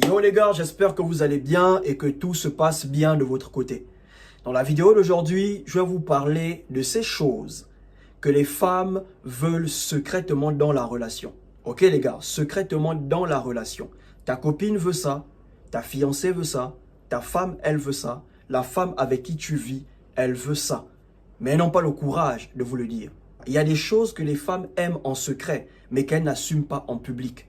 Yo les gars, j'espère que vous allez bien et que tout se passe bien de votre côté. Dans la vidéo d'aujourd'hui, je vais vous parler de ces choses que les femmes veulent secrètement dans la relation. Ok les gars, secrètement dans la relation. Ta copine veut ça, ta fiancée veut ça, ta femme elle veut ça, la femme avec qui tu vis, elle veut ça. Mais elles n'ont pas le courage de vous le dire. Il y a des choses que les femmes aiment en secret, mais qu'elles n'assument pas en public.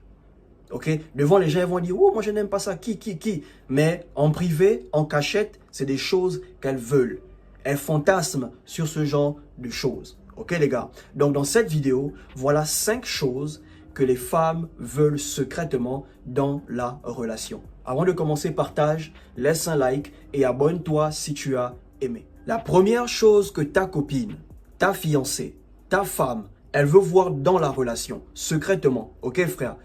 Ok, devant les gens, ils vont dire, oh, moi je n'aime pas ça, qui. Mais en privé, en cachette, c'est des choses qu'elles veulent. Elles fantasment sur ce genre de choses. Ok les gars, donc dans cette vidéo, voilà 5 choses que les femmes veulent secrètement dans la relation. Avant de commencer, partage, laisse un like et abonne-toi si tu as aimé. La première chose que ta copine, ta fiancée, ta femme, elle veut voir dans la relation, secrètement, ok frère?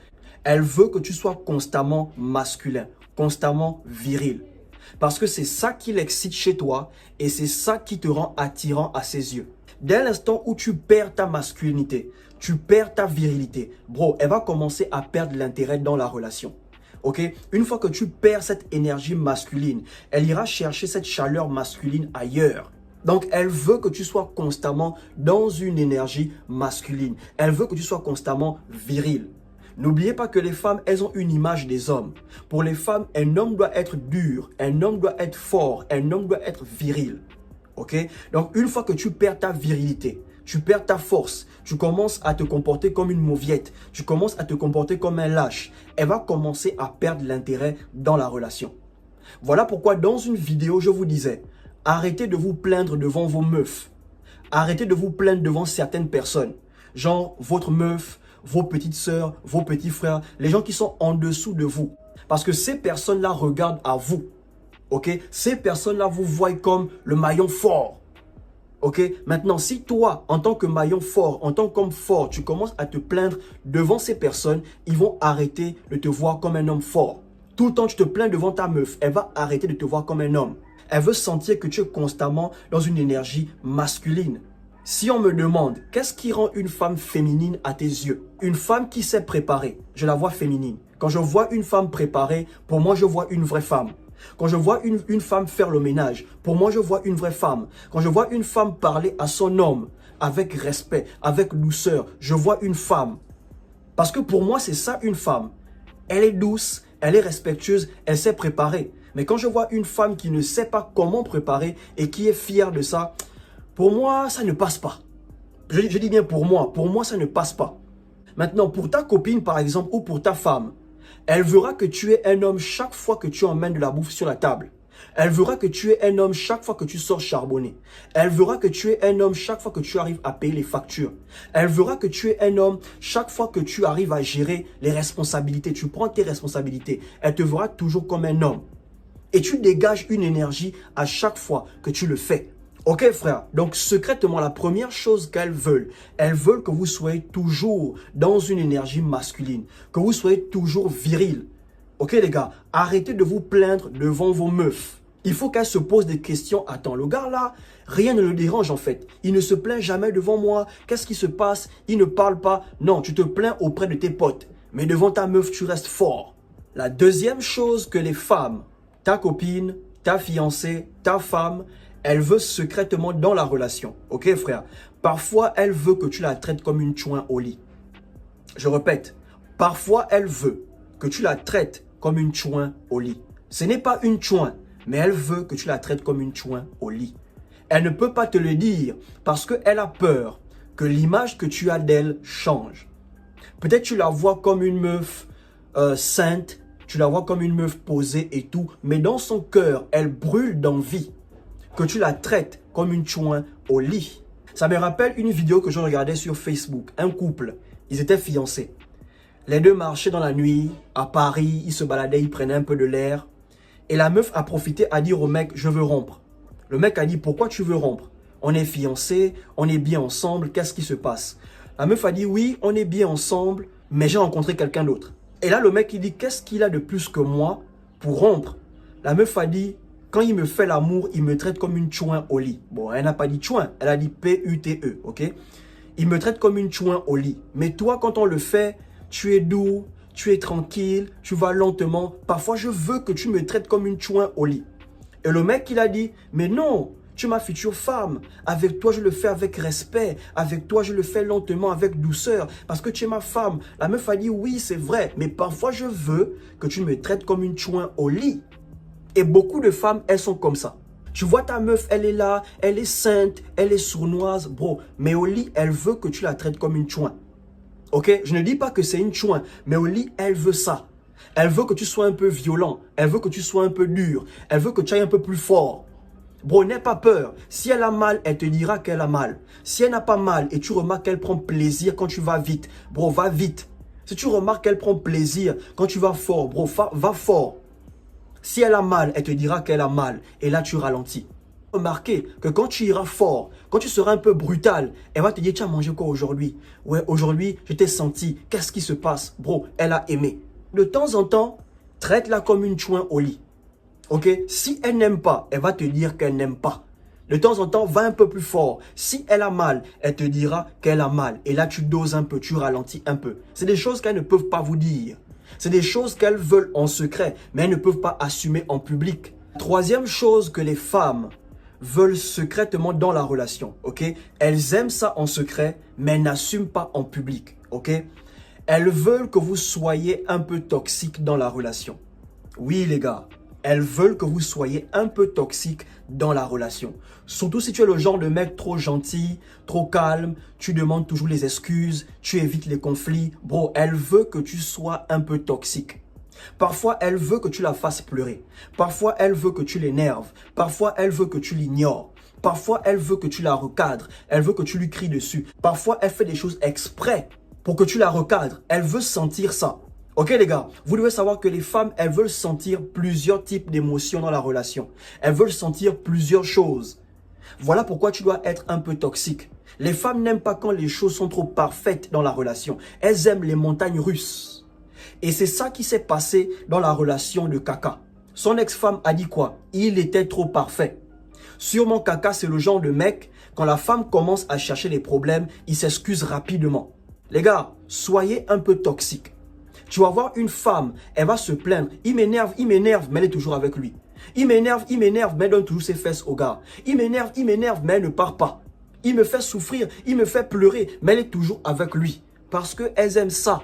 Elle veut que tu sois constamment masculin, constamment viril. Parce que c'est ça qui l'excite chez toi et c'est ça qui te rend attirant à ses yeux. Dès l'instant où tu perds ta masculinité, tu perds ta virilité, bro, elle va commencer à perdre l'intérêt dans la relation. Ok? Une fois que tu perds cette énergie masculine, elle ira chercher cette chaleur masculine ailleurs. Donc, elle veut que tu sois constamment dans une énergie masculine. Elle veut que tu sois constamment viril. N'oubliez pas que les femmes, elles ont une image des hommes. Pour les femmes, un homme doit être dur, un homme doit être fort, un homme doit être viril. Ok? Donc, une fois que tu perds ta virilité, tu perds ta force, tu commences à te comporter comme une mauviette, tu commences à te comporter comme un lâche, elle va commencer à perdre l'intérêt dans la relation. Voilà pourquoi dans une vidéo, je vous disais, arrêtez de vous plaindre devant vos meufs. Arrêtez de vous plaindre devant certaines personnes. Genre, votre meuf, vos petites sœurs, vos petits frères, les gens qui sont en dessous de vous. Parce que ces personnes-là regardent à vous. Ok? Ces personnes-là vous voient comme le maillon fort. Ok? Maintenant, si toi, en tant que maillon fort, en tant qu'homme fort, tu commences à te plaindre devant ces personnes, ils vont arrêter de te voir comme un homme fort. Tout le temps, tu te plains devant ta meuf, elle va arrêter de te voir comme un homme. Elle veut sentir que tu es constamment dans une énergie masculine. Si on me demande, qu'est-ce qui rend une femme féminine à tes yeux? Une femme qui s'est préparée, je la vois féminine. Quand je vois une femme préparée, pour moi, je vois une vraie femme. Quand je vois une femme faire le ménage, pour moi, je vois une vraie femme. Quand je vois une femme parler à son homme avec respect, avec douceur, je vois une femme. Parce que pour moi, c'est ça une femme. Elle est douce, elle est respectueuse, elle s'est préparée. Mais quand je vois une femme qui ne sait pas comment préparer et qui est fière de ça, pour moi, ça ne passe pas. Je dis bien pour moi, ça ne passe pas. Maintenant, pour ta copine, par exemple, ou pour ta femme, elle verra que tu es un homme chaque fois que tu emmènes de la bouffe sur la table. Elle verra que tu es un homme chaque fois que tu sors charbonner. Elle verra que tu es un homme chaque fois que tu arrives à payer les factures. Elle verra que tu es un homme chaque fois que tu arrives à gérer les responsabilités. Tu prends tes responsabilités. Elle te verra toujours comme un homme. Et tu dégages une énergie à chaque fois que tu le fais. Ok frère, donc secrètement, la première chose qu'elles veulent que vous soyez toujours dans une énergie masculine, que vous soyez toujours viril. Ok les gars, arrêtez de vous plaindre devant vos meufs. Il faut qu'elles se posent des questions. Attends, le gars là, rien ne le dérange en fait. Il ne se plaint jamais devant moi. Qu'est-ce qui se passe? Il ne parle pas. Non, tu te plains auprès de tes potes. Mais devant ta meuf, tu restes fort. La deuxième chose que les femmes, ta copine, ta fiancée, ta femme, elle veut secrètement dans la relation. Ok frère? Parfois, elle veut que tu la traites comme une chouin au lit. Je répète, parfois, elle veut que tu la traites comme une chouin au lit. Ce n'est pas une chouin, mais elle veut que tu la traites comme une chouin au lit. Elle ne peut pas te le dire parce qu'elle a peur que l'image que tu as d'elle change. Peut-être tu la vois comme une meuf sainte, tu la vois comme une meuf posée et tout, mais dans son cœur, elle brûle d'envie que tu la traites comme une chouin au lit. Ça me rappelle une vidéo que je regardais sur Facebook. Un couple, ils étaient fiancés. Les deux marchaient dans la nuit, à Paris, ils se baladaient, ils prenaient un peu de l'air. Et la meuf a profité à dire au mec, je veux rompre. Le mec a dit, pourquoi tu veux rompre? On est fiancés, on est bien ensemble, qu'est-ce qui se passe? La meuf a dit, oui, on est bien ensemble, mais j'ai rencontré quelqu'un d'autre. Et là, le mec, il dit, qu'est-ce qu'il a de plus que moi pour rompre? La meuf a dit, quand il me fait l'amour, il me traite comme une chouin au lit. Bon, elle n'a pas dit chouin, elle a dit P-U-T-E, ok? Il me traite comme une chouin au lit. Mais toi, quand on le fait, tu es doux, tu es tranquille, tu vas lentement. Parfois, je veux que tu me traites comme une chouin au lit. Et le mec, il a dit, mais non, tu es ma future femme. Avec toi, je le fais avec respect. Avec toi, je le fais lentement, avec douceur. Parce que tu es ma femme. La meuf a dit, oui, c'est vrai. Mais parfois, je veux que tu me traites comme une chouin au lit. Et beaucoup de femmes, elles sont comme ça. Tu vois ta meuf, elle est là, elle est sainte, elle est sournoise, bro. Mais au lit, elle veut que tu la traites comme une chouin. Ok? Je ne dis pas que c'est une chouin, mais au lit, elle veut ça. Elle veut que tu sois un peu violent. Elle veut que tu sois un peu dur. Elle veut que tu ailles un peu plus fort. Bro, n'aie pas peur. Si elle a mal, elle te dira qu'elle a mal. Si elle n'a pas mal et tu remarques qu'elle prend plaisir quand tu vas vite, bro, va vite. Si tu remarques qu'elle prend plaisir quand tu vas fort, bro, va fort. Si elle a mal, elle te dira qu'elle a mal. Et là, tu ralentis. Remarquez que quand tu iras fort, quand tu seras un peu brutal, elle va te dire, tu as mangé quoi aujourd'hui? Ouais, aujourd'hui, je t'ai senti. Qu'est-ce qui se passe? Bro, elle a aimé. De temps en temps, traite-la comme une chouin au lit. Ok? Si elle n'aime pas, elle va te dire qu'elle n'aime pas. De temps en temps, va un peu plus fort. Si elle a mal, elle te dira qu'elle a mal. Et là, tu doses un peu, tu ralentis un peu. C'est des choses qu'elles ne peuvent pas vous dire. C'est des choses qu'elles veulent en secret, mais elles ne peuvent pas assumer en public. Troisième chose que les femmes veulent secrètement dans la relation, ok? Elles aiment ça en secret, mais elles n'assument pas en public, ok? Elles veulent que vous soyez un peu toxique dans la relation. Oui, les gars. Elles veulent que vous soyez un peu toxique dans la relation. Surtout si tu es le genre de mec trop gentil, trop calme, tu demandes toujours les excuses, tu évites les conflits. Bro, elle veut que tu sois un peu toxique. Parfois, elle veut que tu la fasses pleurer. Parfois, elle veut que tu l'énerves. Parfois, elle veut que tu l'ignores. Parfois, elle veut que tu la recadres. Elle veut que tu lui cries dessus. Parfois, elle fait des choses exprès pour que tu la recadres. Elle veut sentir ça. Ok les gars, vous devez savoir que les femmes, elles veulent sentir plusieurs types d'émotions dans la relation. Elles veulent sentir plusieurs choses. Voilà pourquoi tu dois être un peu toxique. Les femmes n'aiment pas quand les choses sont trop parfaites dans la relation. Elles aiment les montagnes russes. Et c'est ça qui s'est passé dans la relation de Kaka. Son ex-femme a dit quoi? Il était trop parfait. Sûrement Kaka, c'est le genre de mec, quand la femme commence à chercher des problèmes, il s'excuse rapidement. Les gars, soyez un peu toxiques. Tu vas voir une femme, elle va se plaindre. Il m'énerve, mais elle est toujours avec lui. Il m'énerve, mais elle donne toujours ses fesses au gars. Il m'énerve, mais elle ne part pas. Il me fait souffrir, il me fait pleurer, mais elle est toujours avec lui. Parce qu'elles aiment ça.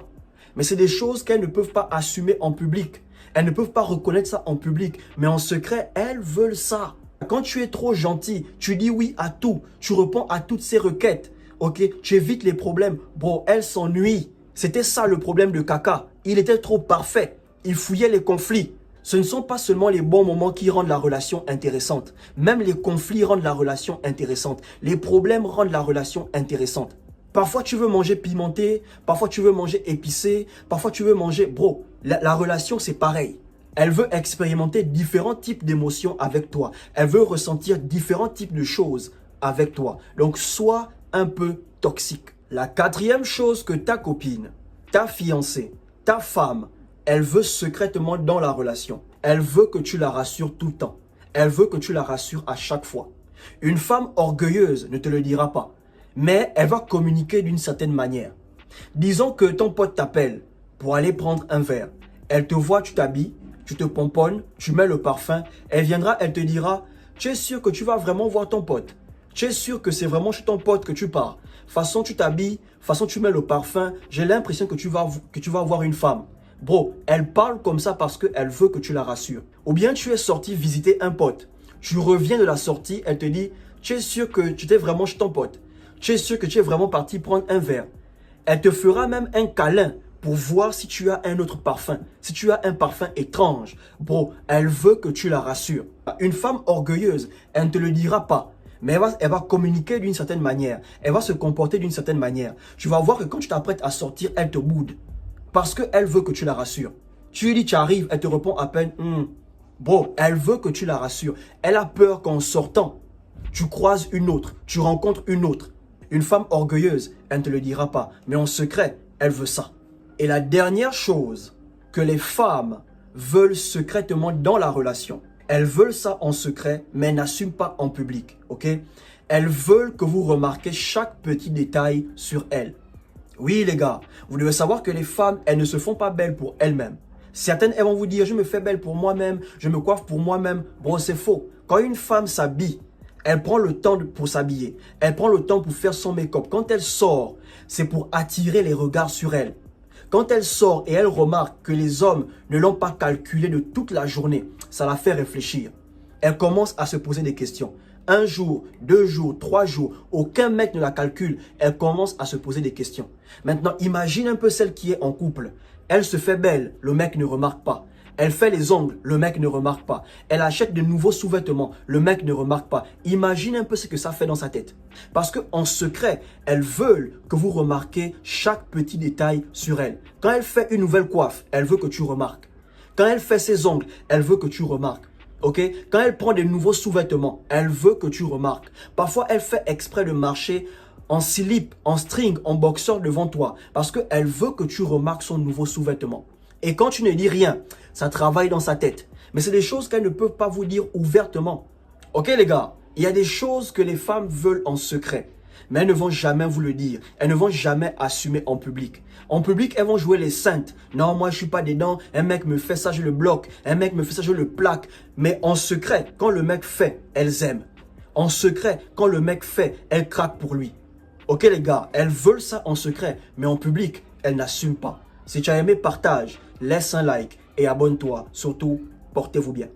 Mais c'est des choses qu'elles ne peuvent pas assumer en public. Elles ne peuvent pas reconnaître ça en public. Mais en secret, elles veulent ça. Quand tu es trop gentil, tu dis oui à tout. Tu réponds à toutes ses requêtes. Ok, tu évites les problèmes. Bro, elles s'ennuient. C'était ça le problème de Kaka. Il était trop parfait. Il fouillait les conflits. Ce ne sont pas seulement les bons moments qui rendent la relation intéressante. Même les conflits rendent la relation intéressante. Les problèmes rendent la relation intéressante. Parfois, tu veux manger pimenté. Parfois, tu veux manger épicé. Parfois, tu veux manger... Bro, la relation, c'est pareil. Elle veut expérimenter différents types d'émotions avec toi. Elle veut ressentir différents types de choses avec toi. Donc, sois un peu toxique. La quatrième chose que ta copine, ta fiancée, ta femme, elle veut secrètement dans la relation. Elle veut que tu la rassures tout le temps. Elle veut que tu la rassures à chaque fois. Une femme orgueilleuse ne te le dira pas, mais elle va communiquer d'une certaine manière. Disons que ton pote t'appelle pour aller prendre un verre. Elle te voit, tu t'habilles, tu te pomponnes, tu mets le parfum. Elle viendra, elle te dira, tu es sûr que tu vas vraiment voir ton pote? Tu es sûr que c'est vraiment chez ton pote que tu pars? Façon tu t'habilles, façon tu mets le parfum, j'ai l'impression que tu vas voir une femme. Bro, elle parle comme ça parce qu'elle veut que tu la rassures. Ou bien tu es sorti visiter un pote. Tu reviens de la sortie, elle te dit, tu es sûr que tu étais vraiment chez ton pote? Tu es sûr que tu es vraiment parti prendre un verre? Elle te fera même un câlin pour voir si tu as un autre parfum, si tu as un parfum étrange. Bro, elle veut que tu la rassures. Une femme orgueilleuse, elle ne te le dira pas. Mais elle va communiquer d'une certaine manière. Elle va se comporter d'une certaine manière. Tu vas voir que quand tu t'apprêtes à sortir, elle te boude. Parce qu'elle veut que tu la rassures. Tu lui dis, tu arrives, elle te répond à peine. Bro, elle veut que tu la rassures. Elle a peur qu'en sortant, tu croises une autre. Tu rencontres une autre. Une femme orgueilleuse, elle ne te le dira pas. Mais en secret, elle veut ça. Et la dernière chose que les femmes veulent secrètement dans la relation, elles veulent ça en secret, mais n'assument pas en public, ok? Elles veulent que vous remarquez chaque petit détail sur elles. Oui les gars, vous devez savoir que les femmes, elles ne se font pas belles pour elles-mêmes. Certaines, elles vont vous dire, je me fais belle pour moi-même, je me coiffe pour moi-même. Bon, c'est faux. Quand une femme s'habille, elle prend le temps pour s'habiller. Elle prend le temps pour faire son make-up. Quand elle sort, c'est pour attirer les regards sur elle. Quand elle sort et elle remarque que les hommes ne l'ont pas calculé de toute la journée, ça la fait réfléchir. Elle commence à se poser des questions. Un jour, 2 jours, 3 jours, aucun mec ne la calcule. Elle commence à se poser des questions. Maintenant, imagine un peu celle qui est en couple. Elle se fait belle, le mec ne remarque pas. Elle fait les ongles, le mec ne remarque pas. Elle achète de nouveaux sous-vêtements, le mec ne remarque pas. Imagine un peu ce que ça fait dans sa tête. Parce qu'en secret, elles veulent que vous remarquiez chaque petit détail sur elle. Quand elle fait une nouvelle coiffe, elle veut que tu remarques. Quand elle fait ses ongles, elle veut que tu remarques. Ok? Quand elle prend des nouveaux sous-vêtements, elle veut que tu remarques. Parfois, elle fait exprès de marcher en slip, en string, en boxeur devant toi. Parce qu'elle veut que tu remarques son nouveau sous-vêtement. Et quand tu ne dis rien, ça travaille dans sa tête. Mais c'est des choses qu'elles ne peuvent pas vous dire ouvertement. Ok les gars, il y a des choses que les femmes veulent en secret. Mais elles ne vont jamais vous le dire. Elles ne vont jamais assumer en public. En public, elles vont jouer les saintes. Non, moi je suis pas dedans. Un mec me fait ça, je le bloque. Un mec me fait ça, je le plaque. Mais en secret, quand le mec fait, elles aiment. En secret, quand le mec fait, elles craquent pour lui. Ok les gars, elles veulent ça en secret. Mais en public, elles n'assument pas. Si tu as aimé, partage, laisse un like et abonne-toi. Surtout, portez-vous bien.